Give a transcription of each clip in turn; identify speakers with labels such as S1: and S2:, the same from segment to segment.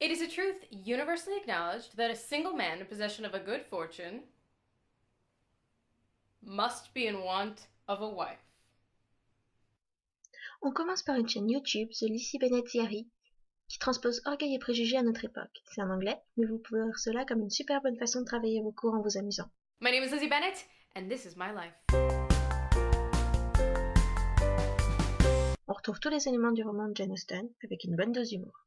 S1: It is a truth universally acknowledged that a single man in possession of a good fortune must be in want of a wife.
S2: On commence par une chaîne YouTube, The Lizzie Bennet Diary, qui transpose orgueil et préjugés à notre époque. C'est en anglais, mais vous pouvez voir cela comme une super bonne façon de travailler vos cours en vous amusant.
S1: My name is Lizzie Bennet, and this is my life.
S2: On retrouve tous les éléments du roman de Jane Austen, avec une bonne dose d'humour.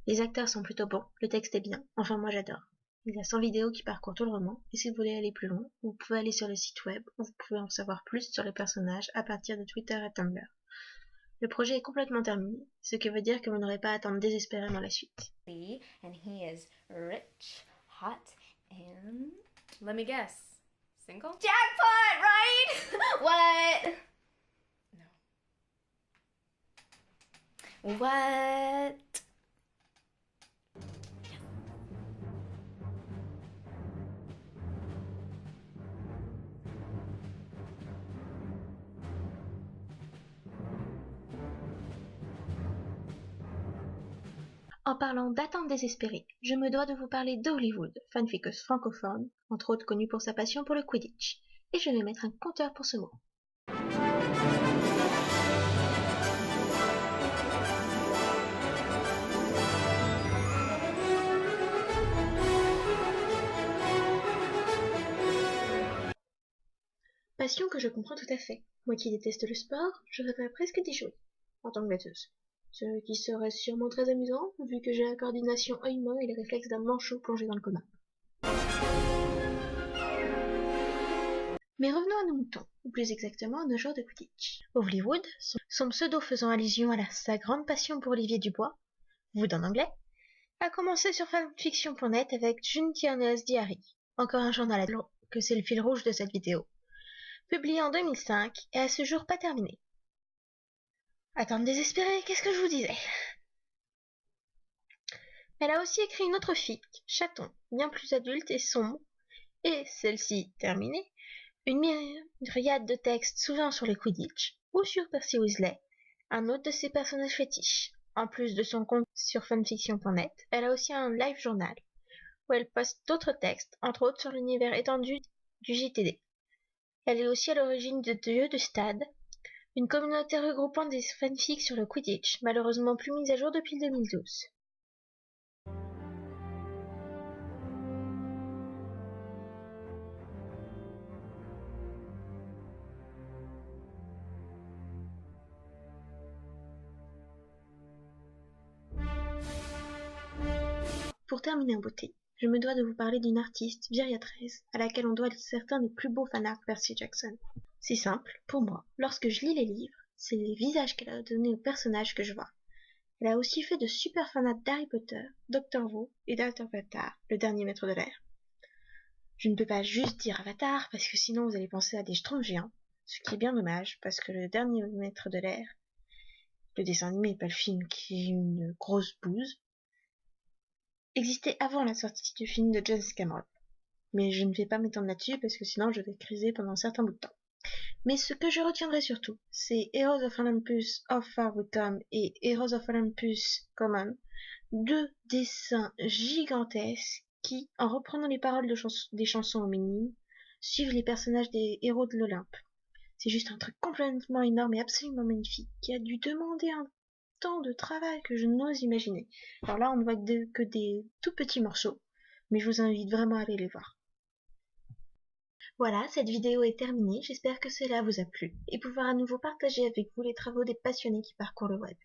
S2: Les acteurs sont plutôt bons, le texte est bien, enfin moi j'adore. Il y a 100 vidéos qui parcourent tout le roman, et si vous voulez aller plus loin, vous pouvez aller sur le site web, où vous pouvez en savoir plus sur les personnages à partir de Twitter et Tumblr. Le projet est complètement terminé, ce qui veut dire que vous n'aurez pas à attendre désespérément la suite.
S1: And he is rich, hot, and let me guess, single? Jackpot, right? What? No. What?
S2: En parlant d'attente désespérée, je me dois de vous parler d'Hollywood, fanfiqueuse francophone, entre autres connue pour sa passion pour le Quidditch, et je vais mettre un compteur pour ce mot. Passion que je comprends tout à fait. Moi qui déteste le sport, je rêverais presque d'y jouer, en tant que batteuse. Ce qui serait sûrement très amusant, vu que j'ai la coordination œil-main et les réflexes d'un manchot plongé dans le coma. Mais revenons à nos moutons, ou plus exactement à nos joueurs de Quidditch. Hollywood, son pseudo faisant allusion à sa grande passion pour Olivier Dubois, Wood en anglais, a commencé sur fanfiction.net avec June Tierna's Diary, encore un journal que c'est le fil rouge de cette vidéo, publié en 2005 et à ce jour pas terminé. Attente désespérée, qu'est-ce que je vous disais? Elle a aussi écrit une autre fic, Chaton, bien plus adulte et sombre, et celle-ci terminée, une myriade de textes souvent sur le Quidditch, ou sur Percy Weasley, un autre de ses personnages fétiches. En plus de son compte sur fanfiction.net, elle a aussi un live journal, où elle poste d'autres textes, entre autres sur l'univers étendu du JTD. Elle est aussi à l'origine de Dieu de Stade, une communauté regroupant des fanfics sur le Quidditch, malheureusement plus mise à jour depuis 2012. Pour terminer en beauté, je me dois de vous parler d'une artiste, Viria 13, à laquelle on doit certains des plus beaux fanarts Percy Jackson. C'est simple, pour moi, lorsque je lis les livres, c'est les visages qu'elle a donnés aux personnages que je vois. Elle a aussi fait de super fanarts d'Harry Potter, Doctor Who et d'Avatar, le dernier maître de l'air. Je ne peux pas juste dire Avatar, parce que sinon vous allez penser à des schtroumpfs géants, ce qui est bien dommage, parce que le dernier maître de l'air, le dessin animé et pas le film qui est une grosse bouse, existait avant la sortie du film de James Cameron. Mais je ne vais pas m'étendre là-dessus parce que sinon je vais criser pendant un certain bout de temps. Mais ce que je retiendrai surtout, c'est Heroes of Olympus Of Far With Tom et Heroes of Olympus Common, deux dessins gigantesques qui, en reprenant les paroles des chansons homonymes, suivent les personnages des héros de l'Olympe. C'est juste un truc complètement énorme et absolument magnifique qui a dû demander un temps de travail que je n'ose imaginer. Alors là, on ne voit que des tout petits morceaux, mais je vous invite vraiment à aller les voir. Voilà, cette vidéo est terminée, j'espère que cela vous a plu, et pouvoir à nouveau partager avec vous les travaux des passionnés qui parcourent le web.